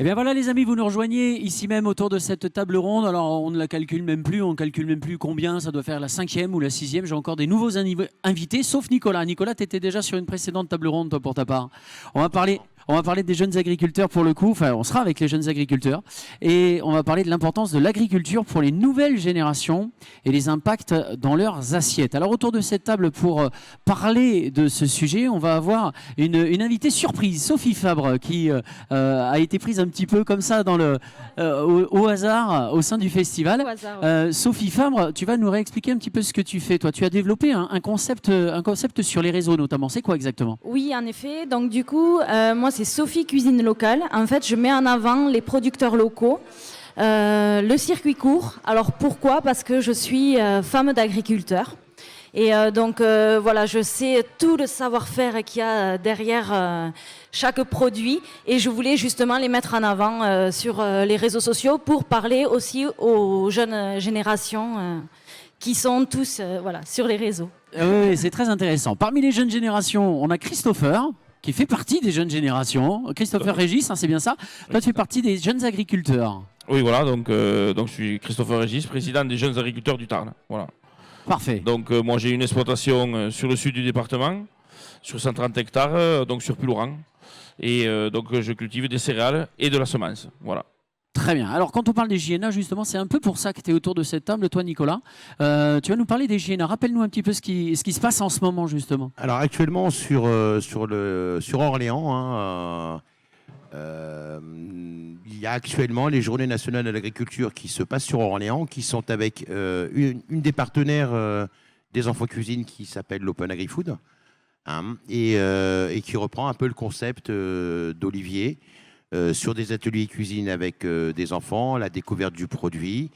Eh bien voilà les amis, vous nous rejoignez ici même autour de cette table ronde. Alors on ne la calcule même plus, on calcule même plus combien, ça doit faire la 5e ou la 6e. J'ai encore des nouveaux invités, sauf Nicolas. Nicolas, tu étais déjà sur une précédente table ronde toi pour ta part. On va parler, on va parler des jeunes agriculteurs pour le coup, enfin on sera avec les jeunes agriculteurs. Et on va parler de l'importance de l'agriculture pour les nouvelles générations et les impacts dans leurs assiettes. Alors autour de cette table pour parler de ce sujet, on va avoir une invitée surprise, Sophie Fabre, qui a été prise un petit peu comme ça au hasard au sein du festival. Au hasard, ouais. Sophie Fabre, tu vas nous réexpliquer un petit peu ce que tu fais. Toi, tu as développé un concept sur les réseaux notamment. C'est quoi exactement? Oui, en effet. Donc du coup, moi c'est Sophie Cuisine Locale. En fait, je mets en avant les producteurs locaux, le circuit court. Alors pourquoi? Parce que je suis femme d'agriculteur. Et donc voilà, je sais tout le savoir-faire qu'il y a derrière chaque produit et je voulais justement les mettre en avant sur les réseaux sociaux pour parler aussi aux jeunes générations qui sont tous voilà, sur les réseaux. Oui, c'est très intéressant. Parmi les jeunes générations, on a Christopher, qui fait partie des jeunes générations. Christopher Régis, hein, c'est bien ça. Toi, tu fais partie des jeunes agriculteurs. Oui, voilà, donc je suis Christopher Régis, président des jeunes agriculteurs du Tarn. Voilà. Parfait. Donc moi j'ai une exploitation sur le sud du département, sur 130 hectares, donc sur Pulouran. Et donc je cultive des céréales et de la semence. Voilà. Très bien. Alors, quand on parle des JNA, justement, c'est un peu pour ça que tu es autour de cette table, toi, Nicolas. Tu vas nous parler des JNA. Rappelle-nous un petit peu ce qui se passe en ce moment, justement. Alors actuellement sur Orléans, hein, il y a actuellement les Journées nationales de l'agriculture qui se passent sur Orléans, qui sont avec une des partenaires des enfants cuisine qui s'appelle l'Open Agri-Food, hein, et qui reprend un peu le concept d'Olivier sur des ateliers cuisine avec des enfants, la découverte du produit,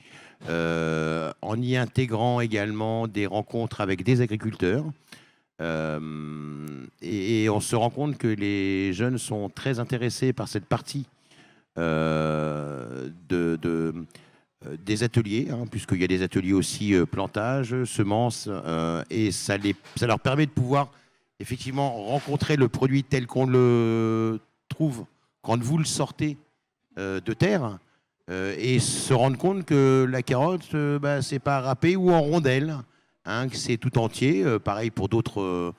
en y intégrant également des rencontres avec des agriculteurs. Et on se rend compte que les jeunes sont très intéressés par cette partie des ateliers, hein, puisqu'il y a des ateliers aussi plantage, semences, et ça leur permet de pouvoir effectivement rencontrer le produit tel qu'on le trouve quand vous le sortez de terre, et se rendre compte que la carotte, c'est pas râpé ou en rondelles, hein, que c'est tout entier. Pareil pour d'autres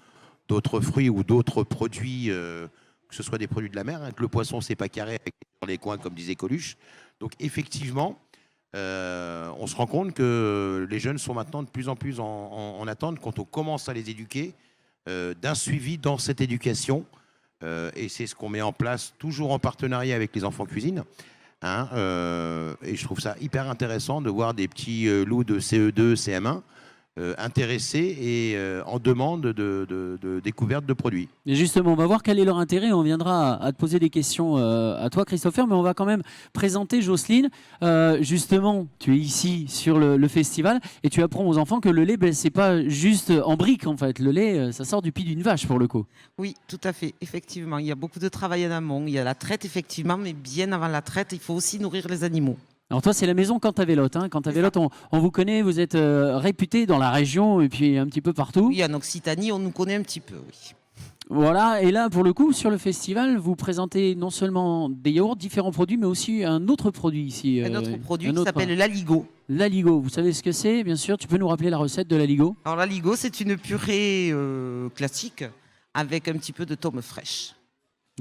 fruits ou d'autres produits, que ce soit des produits de la mer, hein, que le poisson, c'est pas carré dans les coins, comme disait Coluche. Donc effectivement, on se rend compte que les jeunes sont maintenant de plus en plus en attente quand on commence à les éduquer, d'un suivi dans cette éducation. Et c'est ce qu'on met en place toujours en partenariat avec les enfants cuisine. Hein, et je trouve ça hyper intéressant de voir des petits loups de CE2, CM1 intéressés et en demande de découverte de produits. Et justement, on va voir quel est leur intérêt. On viendra à te poser des questions à toi, Christopher, mais on va quand même présenter Jocelyne. Justement, tu es ici sur le festival et tu apprends aux enfants que le lait, c'est pas juste en brique en fait. Le lait, ça sort du pied d'une vache pour le coup. Oui, tout à fait. Effectivement, il y a beaucoup de travail en amont. Il y a la traite, effectivement, mais bien avant la traite, il faut aussi nourrir les animaux. Alors toi, c'est la maison Cantavélote. Hein. Cantavélote, on vous connaît, vous êtes réputé dans la région et puis un petit peu partout. Oui, en Occitanie, on nous connaît un petit peu, oui. Voilà, et là, pour le coup, sur le festival, vous présentez non seulement des yaourts, différents produits, mais aussi un autre produit ici. Un autre produit qui s'appelle l'aligot. L'aligot, vous savez ce que c'est, bien sûr. Tu peux nous rappeler la recette de l'aligot? Alors l'aligot, c'est une purée classique avec un petit peu de tome fraîche.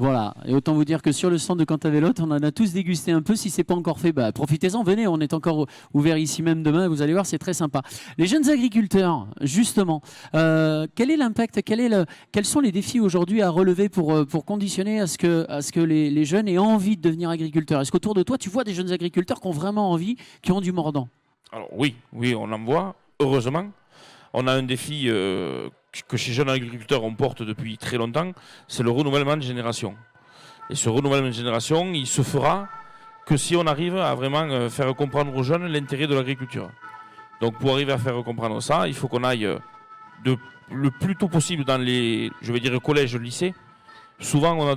Voilà, et autant vous dire que sur le stand de Cantavélote, on en a tous dégusté un peu. Si c'est pas encore fait, profitez-en, venez, on est encore ouvert ici même demain, vous allez voir, c'est très sympa. Les jeunes agriculteurs, justement, quel est l'impact, quels sont les défis aujourd'hui à relever pour conditionner à ce que les jeunes aient envie de devenir agriculteurs? Est-ce qu'autour de toi, tu vois des jeunes agriculteurs qui ont vraiment envie, qui ont du mordant? Alors oui, on en voit, heureusement. On a un défi que chez jeunes agriculteurs on porte depuis très longtemps, c'est le renouvellement de génération. Et ce renouvellement de génération, il se fera que si on arrive à vraiment faire comprendre aux jeunes l'intérêt de l'agriculture. Donc pour arriver à faire comprendre ça, il faut qu'on aille le plus tôt possible dans les, je vais dire, collèges, lycées. Souvent on a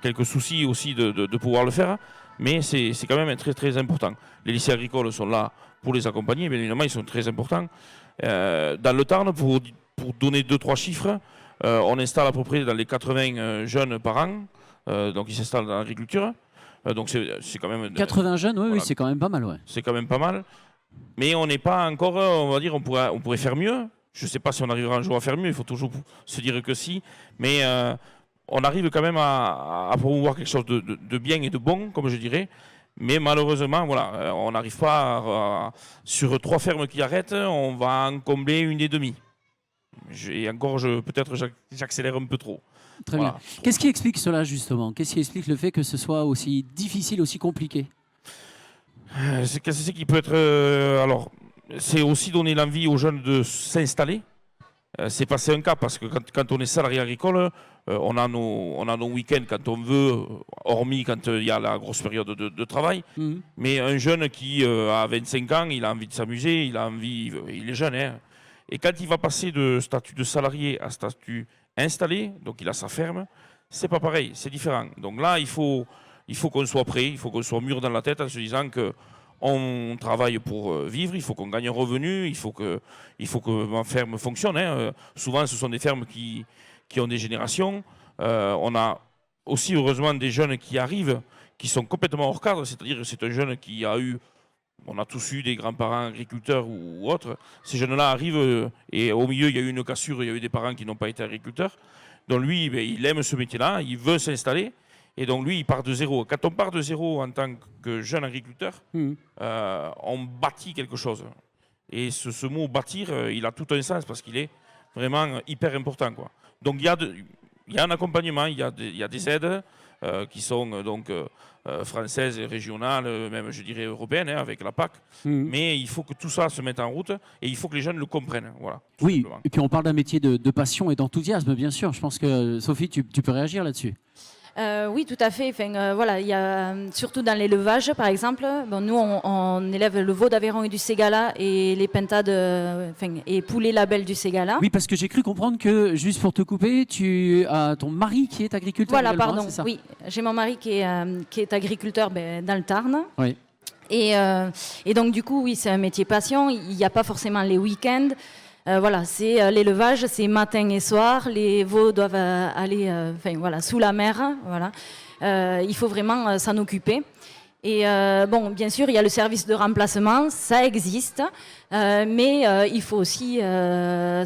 quelques soucis aussi de pouvoir le faire, mais c'est quand même très très important. Les lycées agricoles sont là pour les accompagner, bien évidemment ils sont très importants. Dans le Tarn, pour donner 2-3 chiffres, on installe à peu près dans les 80 jeunes par an, donc ils s'installent dans l'agriculture. Donc c'est quand même 80 jeunes, oui, voilà. oui, c'est quand même pas mal, ouais. C'est quand même pas mal. Mais on n'est pas encore, on va dire, on pourrait faire mieux. Je ne sais pas si on arrivera un jour à faire mieux, il faut toujours se dire que si. Mais on arrive quand même à promouvoir quelque chose de bien et de bon, comme je dirais. Mais malheureusement, voilà, on n'arrive pas sur 3 fermes qui arrêtent, on va en combler une et demie. Et encore, peut-être j'accélère un peu trop. Très Voilà. bien. Qu'est-ce qui explique cela, justement? Qu'est-ce qui explique le fait que ce soit aussi difficile, aussi compliqué? C'est qui peut être. Alors, c'est aussi donner l'envie aux jeunes de s'installer. C'est passé un cas parce que quand on est salarié agricole, on a nos week-ends quand on veut, hormis quand il y a la grosse période de travail. Mhm. Mais un jeune qui a 25 ans, il a envie de s'amuser, il est jeune. Hein. Et quand il va passer de statut de salarié à statut installé, donc il a sa ferme, c'est pas pareil, c'est différent. Donc là, il faut qu'on soit prêt, il faut qu'on soit mûr dans la tête en se disant que on travaille pour vivre, il faut qu'on gagne un revenu, il faut que ma ferme fonctionne. Hein. Souvent, ce sont des fermes qui ont des générations. On a aussi, heureusement, des jeunes qui arrivent, qui sont complètement hors cadre, c'est-à-dire que c'est un jeune qui a eu... On a tous eu des grands-parents agriculteurs ou autres. Ces jeunes-là arrivent et au milieu, il y a eu une cassure, il y a eu des parents qui n'ont pas été agriculteurs. Donc lui, il aime ce métier-là, il veut s'installer. Et donc lui, il part de zéro. Quand on part de zéro en tant que jeune agriculteur, on bâtit quelque chose. Et ce mot bâtir, il a tout un sens parce qu'il est vraiment hyper important, quoi. Donc il y a un accompagnement, il y a des aides qui sont donc françaises et régionales, même je dirais européennes, hein, avec la PAC. Mais il faut que tout ça se mette en route et il faut que les jeunes le comprennent. Voilà, Oui, simplement. et puis on parle d'un métier de passion et d'enthousiasme, bien sûr. Je pense que Sophie, tu peux réagir là-dessus. Oui, tout à fait. Enfin, voilà, il y a, surtout dans l'élevage, par exemple. Bon, nous, on élève le veau d'Aveyron et du Ségala et les pintades et poulets label du Ségala. Oui, parce que j'ai cru comprendre que, juste pour te couper, tu as ton mari qui est agriculteur. Voilà, également, pardon. c'est ça? Oui, j'ai mon mari qui est agriculteur dans le Tarn. Oui. Et donc, du coup, oui, c'est un métier passion. Il n'y a pas forcément les week-ends. Voilà, c'est l'élevage, c'est matin et soir. Les veaux doivent aller voilà, sous la mer. Voilà. Il faut vraiment s'en occuper. Et bon, bien sûr, il y a le service de remplacement, ça existe. Mais il faut aussi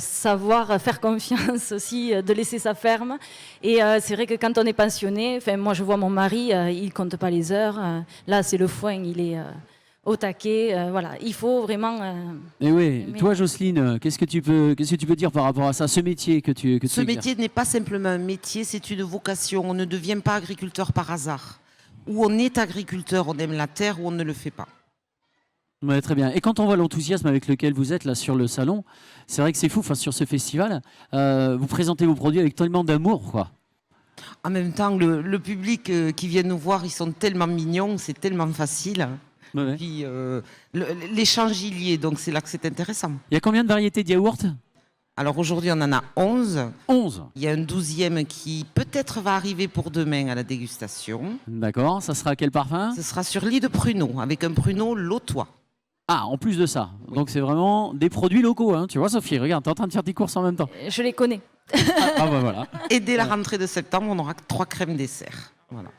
savoir faire confiance aussi, de laisser sa ferme. Et c'est vrai que quand on est pensionné, moi je vois mon mari, il compte pas les heures. Là, c'est le foin, il est... au taquet, voilà, il faut vraiment. Et oui, toi, Jocelyne, qu'est-ce que tu peux dire par rapport à ça, ce métier que tu Ce exerces? métier n'est pas simplement un métier, c'est une vocation. On ne devient pas agriculteur par hasard. Ou on est agriculteur, on aime la terre, ou on ne le fait pas. Ouais, très bien. Et quand on voit l'enthousiasme avec lequel vous êtes là sur le salon, c'est vrai que c'est fou. Enfin, sur ce festival, vous présentez vos produits avec tellement d'amour, quoi. En même temps, le public qui vient nous voir, ils sont tellement mignons, c'est tellement facile. Ouais. Puis l'échange il y est, donc c'est là que c'est intéressant. Il y a combien de variétés de yaourts? Alors aujourd'hui, on en a 11. 11. Il y a un 12e qui peut-être va arriver pour demain à la dégustation. D'accord. Ça sera quel parfum? Ce sera sur lit de pruneau, avec un pruneau lotois. Ah, en plus de ça. Donc c'est vraiment des produits locaux, hein. Tu vois, Sophie, regarde, t'es en train de faire tes courses en même temps. Je les connais. Ah bah voilà. Et dès la rentrée de septembre, on aura 3 crèmes dessert. Voilà.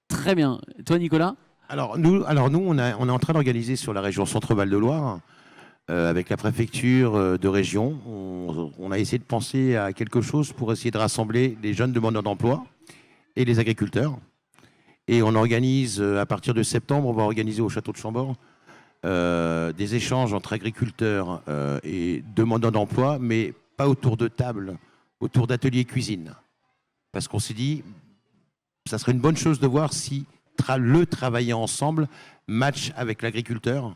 Très bien. Toi, Nicolas? Alors nous, on est en train d'organiser sur la région Centre-Val de Loire, avec la préfecture de région, on a essayé de penser à quelque chose pour essayer de rassembler les jeunes demandeurs d'emploi et les agriculteurs. Et on organise, à partir de septembre, on va organiser au château de Chambord des échanges entre agriculteurs et demandeurs d'emploi, mais pas autour de table, autour d'ateliers cuisine. Parce qu'on s'est dit, ça serait une bonne chose de voir si le travailler ensemble match avec l'agriculteur,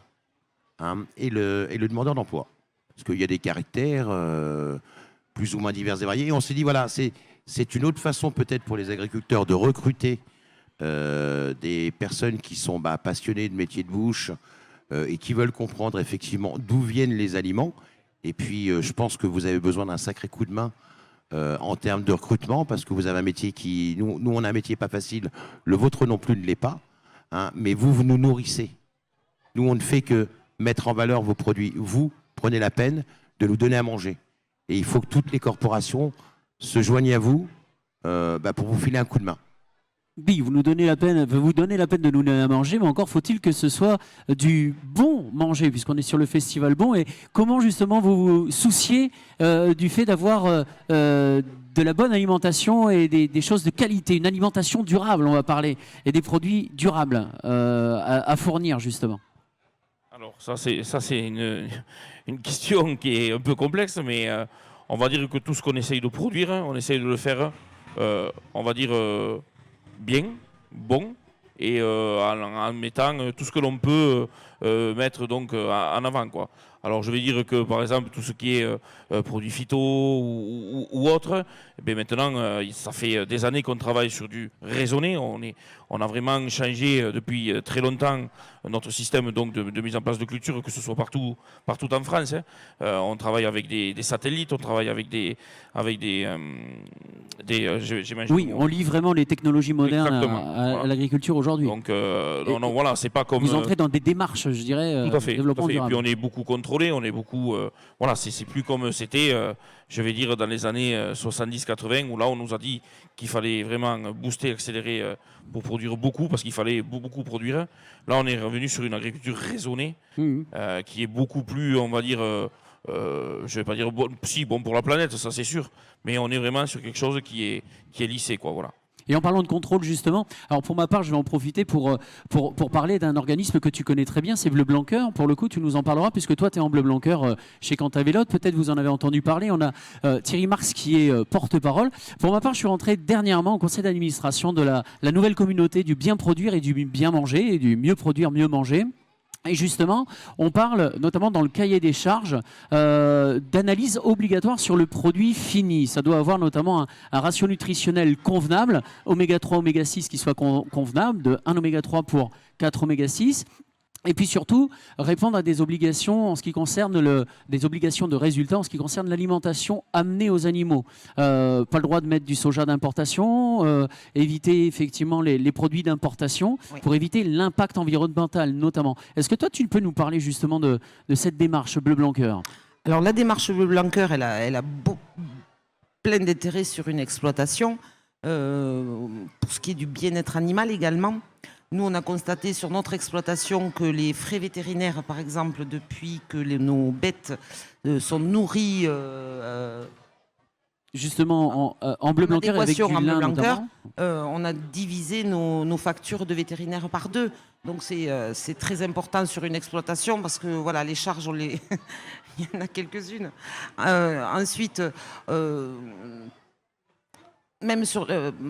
hein, et le demandeur d'emploi. Parce qu'il y a des caractères plus ou moins divers et variés. Et on s'est dit, voilà, c'est une autre façon peut-être pour les agriculteurs de recruter des personnes qui sont passionnées de métier de bouche et qui veulent comprendre effectivement d'où viennent les aliments. Et puis, je pense que vous avez besoin d'un sacré coup de main en termes de recrutement, parce que vous avez un métier qui... Nous, on a un métier pas facile. Le vôtre non plus ne l'est pas. Hein, mais vous nous nourrissez. Nous, on ne fait que mettre en valeur vos produits. Vous prenez la peine de nous donner à manger. Et il faut que toutes les corporations se joignent à vous pour vous filer un coup de main. Oui, vous donnez la peine de nous donner à manger, mais encore faut-il que ce soit du bon manger, puisqu'on est sur le festival bon. Et comment justement vous vous souciez du fait d'avoir de la bonne alimentation et des choses de qualité, une alimentation durable, on va parler, et des produits durables à fournir justement. Alors ça c'est une question qui est un peu complexe, mais on va dire que tout ce qu'on essaye de produire, on essaye de le faire, on va dire, bien, bon, et en mettant tout ce que l'on peut mettre donc en avant, quoi. Alors je vais dire que par exemple tout ce qui est produits phyto ou autre, eh bien, maintenant ça fait des années qu'on travaille sur du raisonné. On a vraiment changé depuis très longtemps notre système donc de mise en place de culture, que ce soit partout en France. Hein. On travaille avec des satellites, on travaille avec oui, on lit vraiment les technologies modernes à l'agriculture aujourd'hui. Donc voilà, c'est pas comme vous entrez dans des démarches, je dirais, tout à fait, développement durable. Et puis on est beaucoup contrôlé, on est beaucoup voilà, c'est plus comme c'était je vais dire dans les années 70-80 où là on nous a dit qu'il fallait vraiment booster, accélérer pour produire beaucoup parce qu'il fallait beaucoup produire. Là on est revenu sur une agriculture raisonnée qui est beaucoup plus, on va dire je vais pas dire bon pour la planète, ça c'est sûr, mais on est vraiment sur quelque chose qui est lissé, quoi, voilà. Et en parlant de contrôle, justement, alors pour ma part, je vais en profiter pour parler d'un organisme que tu connais très bien, c'est Bleu Blanc Cœur. Pour le coup, tu nous en parleras, puisque toi, tu es en Bleu Blanc Cœur chez Cantavélote. Peut-être vous en avez entendu parler. On a Thierry Marx qui est porte-parole. Pour ma part, je suis rentré dernièrement au conseil d'administration de la nouvelle communauté du bien produire et du bien manger, et du mieux produire, mieux manger. Et justement, on parle notamment dans le cahier des charges d'analyse obligatoire sur le produit fini. Ça doit avoir notamment un ratio nutritionnel convenable, oméga 3, oméga 6 qui soit convenable, de 1 oméga 3 pour 4 oméga 6. Et puis surtout, répondre à des obligations en ce qui concerne des obligations de résultats en ce qui concerne l'alimentation amenée aux animaux. Pas le droit de mettre du soja d'importation, éviter effectivement les produits d'importation pour éviter l'impact environnemental notamment. Est-ce que toi, tu peux nous parler justement de cette démarche Bleu Blanc Cœur ? Alors la démarche Bleu Blanc Cœur, elle a plein d'intérêt sur une exploitation, pour ce qui est du bien-être animal également. Nous, on a constaté sur notre exploitation que les frais vétérinaires, par exemple, depuis que nos bêtes sont nourries justement en bleu blanc cœur avec du lin notamment, on a divisé nos factures de vétérinaires par 2. Donc c'est très important sur une exploitation parce que voilà, les charges, il y en a quelques-unes. Ensuite, même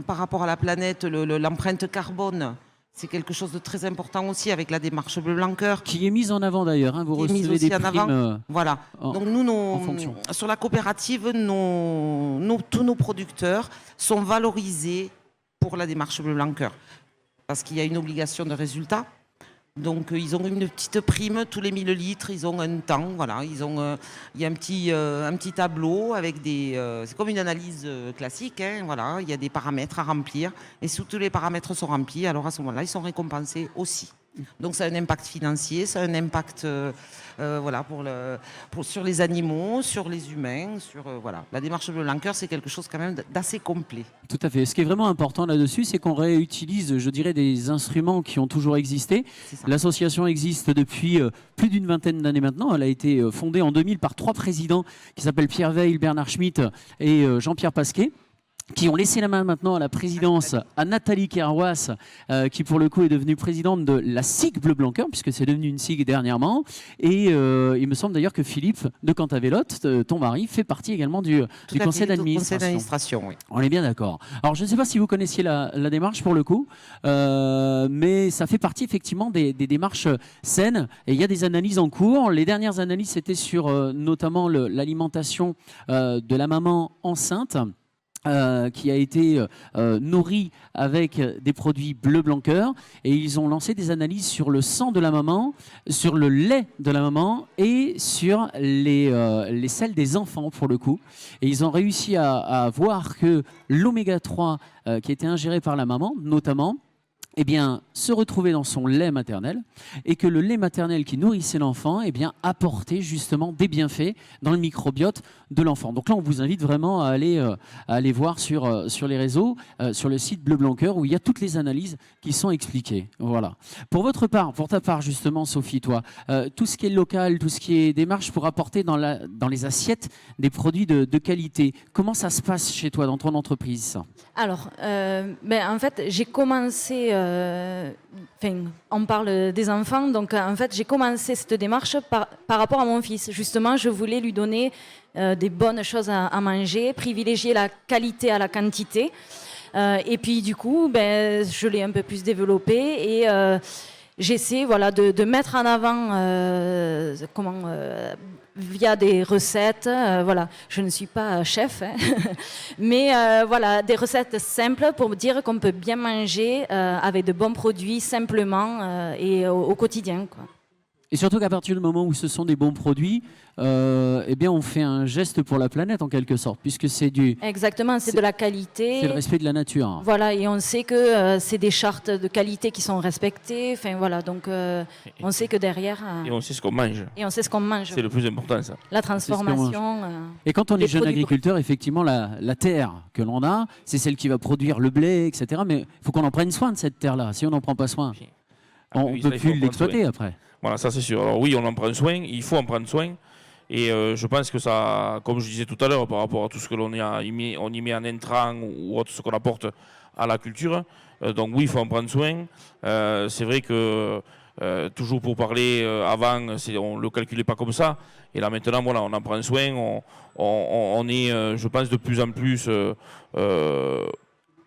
par rapport à la planète, l'empreinte carbone, c'est quelque chose de très important aussi avec la démarche Bleu Blanc Cœur. Qui est mise en avant d'ailleurs, hein, vous recevez des primes voilà. Donc nous, sur la coopérative, tous nos producteurs sont valorisés pour la démarche Bleu Blanc Cœur. Parce qu'il y a une obligation de résultat. Donc ils ont une petite prime tous les 1000 litres, ils ont un temps, voilà, il y a un petit tableau avec c'est comme une analyse classique, hein, voilà, il y a des paramètres à remplir et si tous les paramètres sont remplis, alors à ce moment-là, ils sont récompensés aussi. Donc ça a un impact financier, ça a un impact voilà, sur les animaux, sur les humains, voilà. La démarche Bleu Blanc Cœur, c'est quelque chose quand même d'assez complet. Tout à fait. Ce qui est vraiment important là-dessus, c'est qu'on réutilise, je dirais, des instruments qui ont toujours existé. L'association existe depuis plus d'une vingtaine d'années maintenant. Elle a été fondée en 2000 par 3 présidents qui s'appellent Pierre Veil, Bernard Schmitt et Jean-Pierre Pasquet, qui ont laissé la main maintenant à la présidence à Nathalie Kerwas, qui pour le coup est devenue présidente de la SIG Bleu Blanc Cœur, puisque c'est devenu une SIG dernièrement. Et il me semble d'ailleurs que Philippe de Cantavélote, ton mari, fait partie également du conseil d'administration. Oui. On est bien d'accord. Alors je ne sais pas si vous connaissiez la démarche pour le coup, mais ça fait partie effectivement des démarches saines. Et il y a des analyses en cours. Les dernières analyses, c'était sur notamment l'alimentation de la maman enceinte, qui a été nourri avec des produits Bleu Blanc Cœur, et ils ont lancé des analyses sur le sang de la maman, sur le lait de la maman et sur les selles des enfants pour le coup. Et ils ont réussi à voir que l'oméga 3 qui était ingéré par la maman notamment eh bien, se retrouver dans son lait maternel et que le lait maternel qui nourrissait l'enfant eh bien, apportait justement des bienfaits dans le microbiote de l'enfant. Donc là, on vous invite vraiment à aller voir sur les réseaux, sur le site Bleu Blanc Cœur, où il y a toutes les analyses qui sont expliquées. Voilà. Pour ta part justement, Sophie, toi, tout ce qui est local, tout ce qui est démarche pour apporter dans les assiettes des produits de qualité, comment ça se passe chez toi, dans ton entreprise ça? Alors, en fait, j'ai commencé, on parle des enfants, donc en fait, j'ai commencé cette démarche par rapport à mon fils. Justement, je voulais lui donner des bonnes choses à manger, privilégier la qualité à la quantité. Et puis, du coup, je l'ai un peu plus développé et j'essaie de mettre en avant via des recettes. Je ne suis pas chef, hein, mais des recettes simples pour dire qu'on peut bien manger avec de bons produits simplement et au quotidien, quoi. Et surtout qu'à partir du moment où ce sont des bons produits, eh bien on fait un geste pour la planète en quelque sorte, puisque c'est Exactement, c'est de la qualité. C'est le respect de la nature. Voilà, et on sait que c'est des chartes de qualité qui sont respectées. Donc on sait que derrière. Et on sait ce qu'on mange. Et on sait ce qu'on mange. C'est le plus important, ça. La transformation. Et quand on est jeune agriculteur, effectivement, la terre que l'on a, c'est celle qui va produire le blé, etc. Mais il faut qu'on en prenne soin de cette terre-là. Si on n'en prend pas soin, on ne peut plus l'exploiter après. Voilà, ça c'est sûr. Alors oui, on en prend soin, il faut en prendre soin. Et je pense que ça, comme je disais tout à l'heure, par rapport à tout ce que on y met en intrants ou autre, ce qu'on apporte à la culture. Donc oui, il faut en prendre soin. C'est vrai que toujours pour parler avant, on ne le calculait pas comme ça. Et là maintenant, voilà, on en prend soin. On est, je pense, de plus en plus, je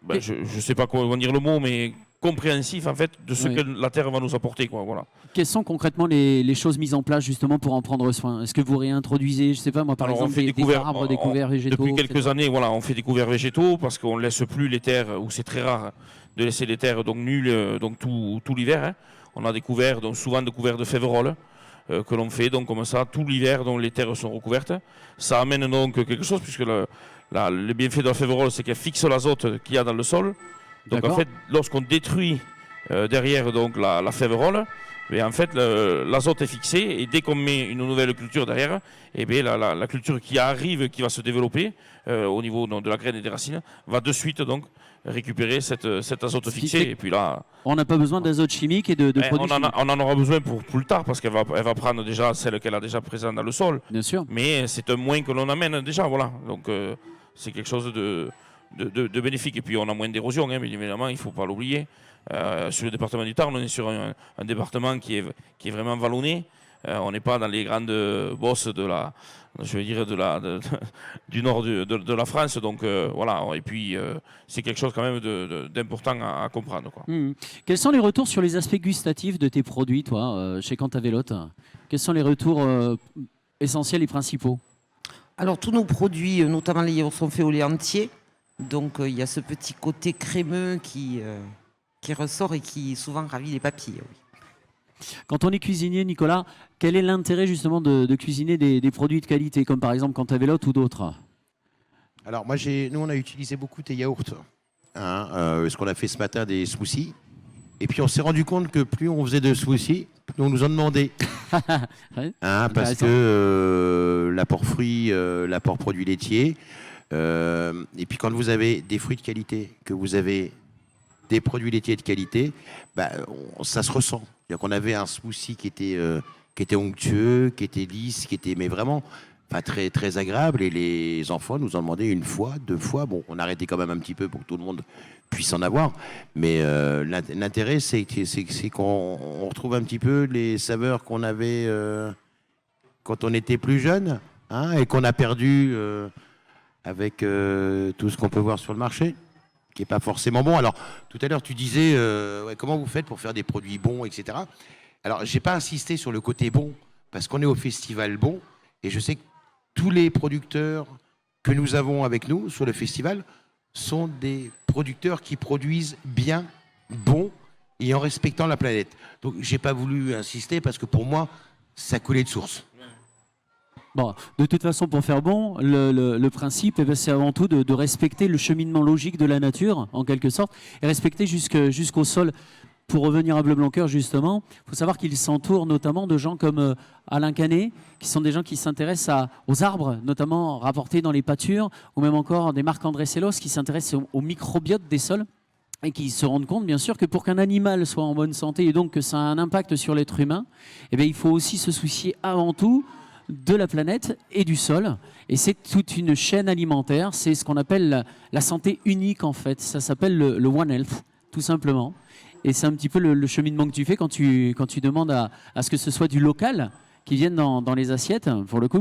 ne sais pas comment dire le mot, mais compréhensif en fait de ce que la terre va nous apporter, quoi. Voilà. Quelles sont concrètement les choses mises en place justement pour en prendre soin? Est-ce que vous réintroduisez, je sais pas moi, par exemple, des arbres, des couverts végétaux? Depuis quelques années, voilà, on fait des couverts végétaux parce qu'on ne laisse plus les terres, ou c'est très rare de laisser les terres donc nulles donc tout l'hiver. Hein. On a des couverts, donc souvent des couverts de féveroles que l'on fait, donc comme ça tout l'hiver, donc les terres sont recouvertes. Ça amène donc quelque chose puisque le bienfait de la féverole, c'est qu'elle fixe l'azote qu'il y a dans le sol. Donc en fait, lorsqu'on détruit derrière donc la féverole, en fait l'azote est fixé et dès qu'on met une nouvelle culture derrière, et bien la culture qui arrive, qui va se développer au niveau donc, de la graine et des racines, va de suite donc récupérer cet azote fixé. Et puis là, on n'a pas besoin d'azote chimique et de produits chimiques. On en aura besoin pour plus tard parce qu'elle va prendre déjà celle qu'elle a déjà présente dans le sol. Bien sûr. Mais c'est un moins que l'on amène déjà, voilà. Donc c'est quelque chose de bénéfique. Et puis on a moins d'érosion, hein, mais évidemment, il ne faut pas l'oublier. Sur le département du Tarn, on est sur un département qui est vraiment vallonné. On n'est pas dans les grandes bosses du nord de la France. Donc voilà, et puis c'est quelque chose quand même d'important à comprendre, quoi. Quels sont les retours sur les aspects gustatifs de tes produits, toi, chez Cantavelotte? Quels sont les retours essentiels et principaux? Alors tous nos produits, notamment les yaourts, sont faits au lait entier. Donc il y a ce petit côté crémeux qui ressort et qui souvent ravit les papilles. Oui. Quand on est cuisinier, Nicolas, quel est l'intérêt justement de cuisiner des produits de qualité, comme par exemple Cantavelotte ou d'autres? Alors nous on a utilisé beaucoup tes yaourts. Ce qu'on a fait ce matin, des smoothies. Et puis on s'est rendu compte que plus on faisait de smoothies, plus on nous en demandait. Parce que l'apport fruits, l'apport produits laitiers. Et puis quand vous avez des fruits de qualité, que vous avez des produits laitiers de qualité, ça se ressent. C'est-à-dire qu'on avait un smoothie qui était onctueux, qui était lisse, mais vraiment très, très agréable. Et les enfants nous en demandaient une fois, 2 fois. Bon, on arrêtait quand même un petit peu pour que tout le monde puisse en avoir. Mais l'intérêt, c'est qu'on retrouve un petit peu les saveurs qu'on avait quand on était plus jeune, et qu'on a perdu avec tout ce qu'on peut voir sur le marché, qui n'est pas forcément bon. Alors, tout à l'heure, tu disais, comment vous faites pour faire des produits bons, etc. Alors, je n'ai pas insisté sur le côté bon, parce qu'on est au festival bon, et je sais que tous les producteurs que nous avons avec nous sur le festival sont des producteurs qui produisent bien, bon, et en respectant la planète. Donc, je n'ai pas voulu insister, parce que pour moi, ça coulait de source. Bon, de toute façon, pour faire bon, le principe, c'est avant tout de respecter le cheminement logique de la nature, en quelque sorte, et respecter jusqu'au sol Pour revenir à Bleu Blanc Cœur, justement, il faut savoir qu'il s'entoure notamment de gens comme Alain Canet, qui sont des gens qui s'intéressent aux arbres, notamment rapportés dans les pâtures, ou même encore des Marc-André Sellos qui s'intéressent au microbiote des sols et qui se rendent compte, bien sûr, que pour qu'un animal soit en bonne santé et donc que ça a un impact sur l'être humain, eh bien, il faut aussi se soucier avant tout de la planète et du sol. Et c'est toute une chaîne alimentaire. C'est ce qu'on appelle la santé unique, en fait. Ça s'appelle le One Health, tout simplement. Et c'est un petit peu le cheminement que tu fais quand tu demandes à ce que ce soit du local qui vienne dans les assiettes. Pour le coup,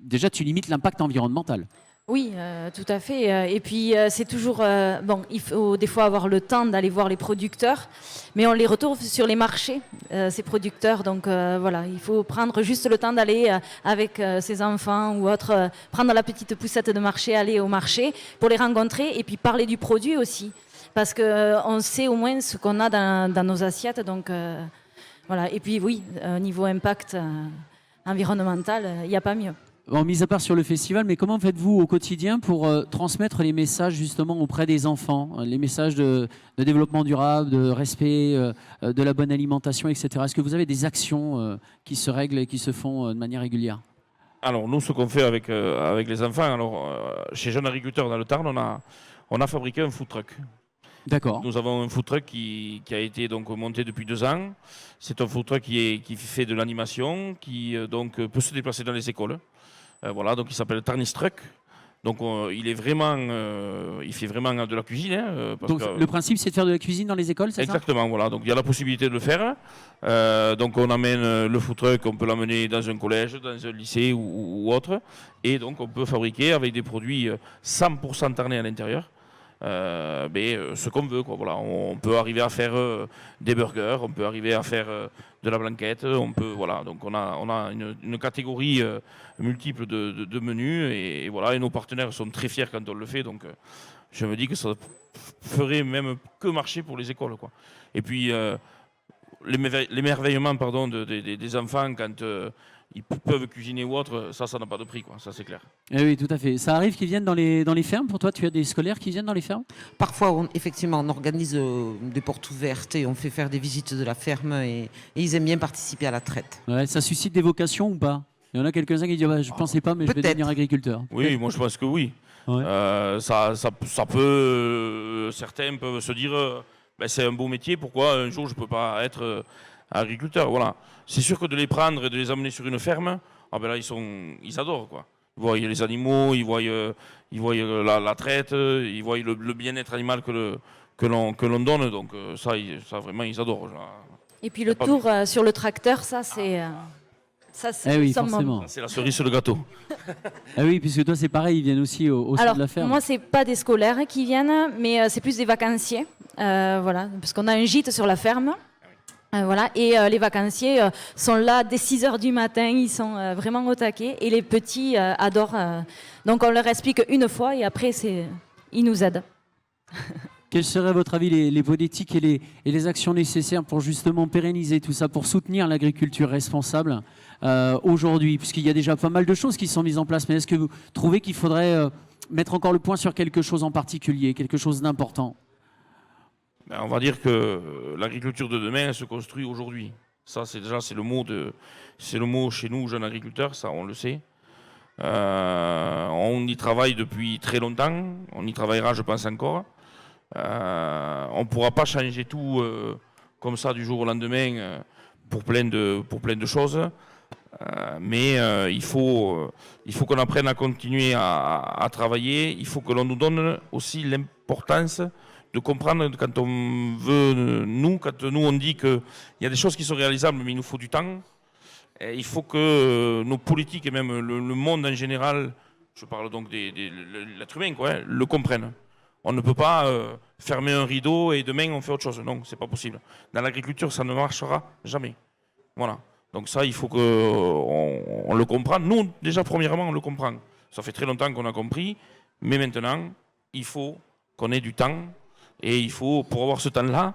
déjà, tu limites l'impact environnemental. Oui, tout à fait. Et puis, c'est toujours... bon, il faut des fois avoir le temps d'aller voir les producteurs, mais on les retrouve sur les marchés, ces producteurs. Donc, voilà, il faut prendre juste le temps d'aller avec ses enfants ou autres, prendre la petite poussette de marché, aller au marché pour les rencontrer et puis parler du produit aussi. Parce qu'on sait au moins ce qu'on a dans nos assiettes. Donc, voilà. Et puis, oui, niveau impact environnemental, il n'y a pas mieux. Bon, mis à part sur le festival, mais comment faites-vous au quotidien pour transmettre les messages justement auprès des enfants, les messages de développement durable, de respect, de la bonne alimentation, etc. Est-ce que vous avez des actions qui se règlent et qui se font de manière régulière? Alors, nous, ce qu'on fait avec les enfants, chez Jeunes Agriculteurs dans le Tarn, on a fabriqué un food truck. D'accord. Nous avons un food truck qui a été donc monté depuis 2 ans. C'est un food truck qui fait de l'animation, qui donc peut se déplacer dans les écoles. Voilà, donc il s'appelle Tarnis Truck. Donc il fait vraiment de la cuisine. Donc le principe, c'est de faire de la cuisine dans les écoles, c'est ça? Exactement, voilà. Donc il y a la possibilité de le faire. Donc on amène le food truck, on peut l'amener dans un collège, dans un lycée ou autre. Et donc on peut fabriquer avec des produits 100% tarnais à l'intérieur. Ce qu'on veut, quoi. Voilà, on peut arriver à faire des burgers, on peut arriver à faire de la blanquette, voilà. Donc on a une catégorie multiple de menus et voilà, et nos partenaires sont très fiers quand on le fait. Donc je me dis que ça ferait même que marcher pour les écoles, quoi. Et puis l'émerveillement, pardon, des enfants quand ils peuvent cuisiner ou autre, ça n'a pas de prix, quoi. Ça c'est clair. Eh oui, tout à fait. Ça arrive qu'ils viennent dans les fermes? Pour toi, tu as des scolaires qui viennent dans les fermes? Parfois, effectivement, on organise des portes ouvertes et on fait faire des visites de la ferme et ils aiment bien participer à la traite. Ouais, ça suscite des vocations ou pas? Il y en a quelques-uns qui disent je ne pensais pas, mais je vais devenir agriculteur. Oui, moi je pense que oui. Ouais. Ça peut. Certains peuvent se dire c'est un beau métier, pourquoi un jour je ne peux pas être agriculteur? Voilà. C'est sûr que de les prendre et de les amener sur une ferme, là ils adorent, quoi. Ils voient les animaux, ils voient la traite, ils voient le bien-être animal que l'on donne. Donc ça vraiment ils adorent. Et puis le tour sur le tracteur, ça c'est oui, forcément. C'est la cerise sur le gâteau. Ah oui, puisque toi c'est pareil, ils viennent aussi au sein de la ferme. Moi c'est pas des scolaires qui viennent, mais c'est plus des vacanciers. Voilà, parce qu'on a un gîte sur la ferme. Voilà, et les vacanciers sont là dès 6h du matin, ils sont vraiment au taquet et les petits adorent. Donc on leur explique une fois et après ils nous aident. Quels seraient, à votre avis, les politiques et les actions nécessaires pour justement pérenniser tout ça, pour soutenir l'agriculture responsable aujourd'hui? Puisqu'il y a déjà pas mal de choses qui sont mises en place, mais est-ce que vous trouvez qu'il faudrait mettre encore le point sur quelque chose en particulier, quelque chose d'important? On va dire que l'agriculture de demain elle se construit aujourd'hui. Ça, c'est le mot chez nous, jeunes agriculteurs, ça on le sait. On y travaille depuis très longtemps, on y travaillera je pense encore. On ne pourra pas changer tout comme ça du jour au lendemain pour plein de choses. Mais il faut qu'on apprenne à continuer à travailler. Il faut que l'on nous donne aussi l'importance de comprendre quand on veut, quand nous on dit qu'il y a des choses qui sont réalisables, mais il nous faut du temps. Et il faut que nos politiques et même le monde en général, je parle donc de l'être humain, quoi, le comprennent. On ne peut pas fermer un rideau et demain on fait autre chose. Non, c'est pas possible. Dans l'agriculture, ça ne marchera jamais. Voilà. Donc ça, il faut qu'on le comprenne. Nous, déjà, premièrement, on le comprend. Ça fait très longtemps qu'on a compris. Mais maintenant, il faut qu'on ait du temps. Et il faut, pour avoir ce temps-là,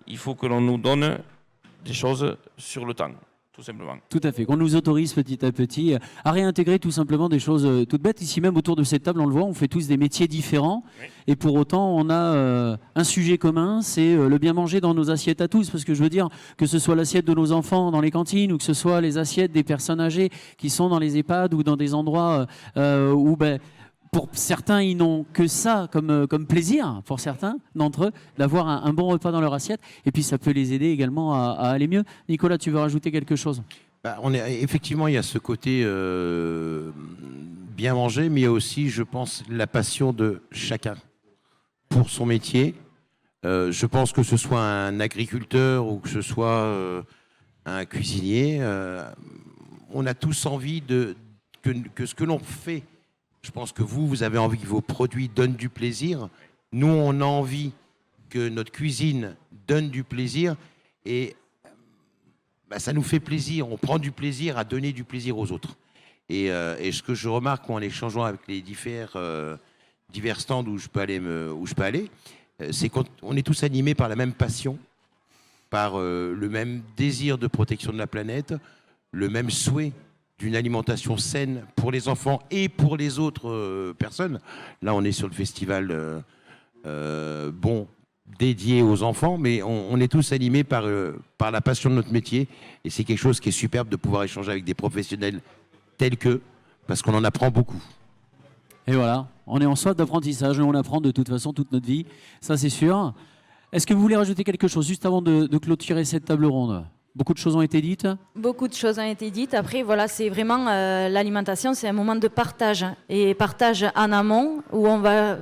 il faut que l'on nous donne des choses sur le temps. tout simplement. Tout à fait, qu'on nous autorise petit à petit à réintégrer tout simplement des choses toutes bêtes. Ici même autour de cette table, on le voit, on fait tous des métiers différents. Oui. Et pour autant, on a un sujet commun, c'est le bien manger dans nos assiettes à tous. Parce que je veux dire, que ce soit l'assiette de nos enfants dans les cantines ou que ce soit les assiettes des personnes âgées qui sont dans les EHPAD ou dans des endroits où... pour certains, ils n'ont que ça comme plaisir, pour certains d'entre eux, d'avoir un bon repas dans leur assiette. Et puis, ça peut les aider également à aller mieux. Nicolas, tu veux rajouter quelque chose ? Effectivement, il y a ce côté bien manger, mais il y a aussi, je pense, la passion de chacun pour son métier. Je pense que ce soit un agriculteur ou que ce soit un cuisinier, on a tous envie que ce que l'on fait. Je pense que vous avez envie que vos produits donnent du plaisir. Nous, on a envie que notre cuisine donne du plaisir. Et ça nous fait plaisir. On prend du plaisir à donner du plaisir aux autres. Et ce que je remarque en échangeant avec les divers stands où je peux aller, c'est qu'on est tous animés par la même passion, par le même désir de protection de la planète, le même souhait d'une alimentation saine pour les enfants et pour les autres personnes. Là, on est sur le festival dédié aux enfants, mais on est tous animés par la passion de notre métier. Et c'est quelque chose qui est superbe de pouvoir échanger avec des professionnels tels qu'eux, parce qu'on en apprend beaucoup. Et voilà, on est en soif d'apprentissage et on apprend de toute façon toute notre vie, ça c'est sûr. Est-ce que vous voulez rajouter quelque chose juste avant de clôturer cette table ronde ? Beaucoup de choses ont été dites. Beaucoup de choses ont été dites. Après, voilà, c'est vraiment l'alimentation, c'est un moment de partage. Et partage en amont, où on va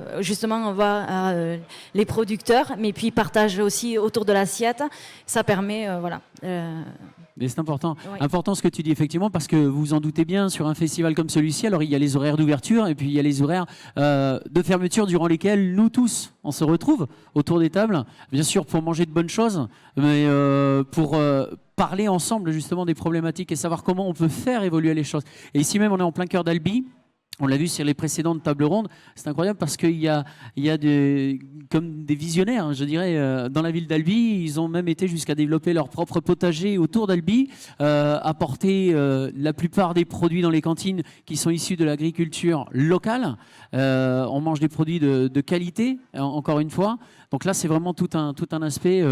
les producteurs, mais puis partage aussi autour de l'assiette. Ça permet, voilà. Mais c'est important. Oui. Important ce que tu dis, effectivement, parce que vous vous en doutez bien, sur un festival comme celui-ci, alors il y a les horaires d'ouverture et puis il y a les horaires de fermeture durant lesquels nous tous, on se retrouve autour des tables, bien sûr pour manger de bonnes choses, mais pour parler ensemble justement des problématiques et savoir comment on peut faire évoluer les choses. Et ici même, on est en plein cœur d'Albi. On l'a vu sur les précédentes tables rondes, c'est incroyable parce qu'il y a comme des visionnaires, je dirais, dans la ville d'Albi. Ils ont même été jusqu'à développer leur propre potager autour d'Albi, apporter la plupart des produits dans les cantines qui sont issus de l'agriculture locale. On mange des produits de qualité, encore une fois. Donc là, c'est vraiment tout un aspect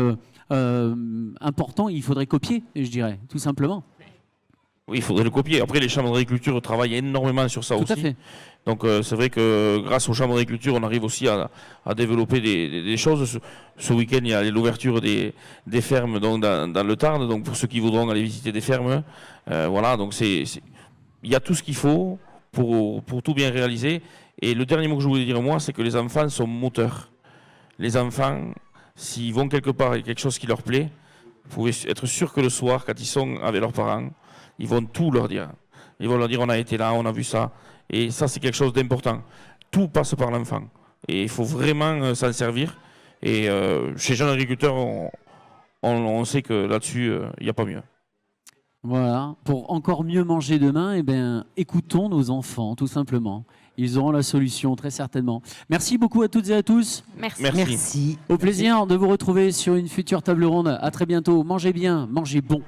important. Il faudrait copier, je dirais, tout simplement. Oui, il faudrait le copier. Après, les chambres d'agriculture travaillent énormément sur ça aussi. Tout à fait. Donc, c'est vrai que grâce aux chambres d'agriculture, on arrive aussi à développer des choses. Ce week-end, il y a l'ouverture des fermes donc, dans le Tarn. Donc, pour ceux qui voudront aller visiter des fermes, voilà. Donc, il y a tout ce qu'il faut pour tout bien réaliser. Et le dernier mot que je voulais dire, moi, c'est que les enfants sont moteurs. Les enfants, s'ils vont quelque part et quelque chose qui leur plaît, vous pouvez être sûr que le soir, quand ils sont avec leurs parents, ils vont tout leur dire. Ils vont leur dire on a été là, on a vu ça. Et ça, c'est quelque chose d'important. Tout passe par l'enfant. Et il faut vraiment s'en servir. Et chez Jeunes Agriculteurs, on sait que là-dessus, il n'y a pas mieux. Voilà. Pour encore mieux manger demain, écoutons nos enfants, tout simplement. Ils auront la solution, très certainement. Merci beaucoup à toutes et à tous. Merci. Merci. Au plaisir de vous retrouver sur une future table ronde. À très bientôt. Mangez bien, mangez bon.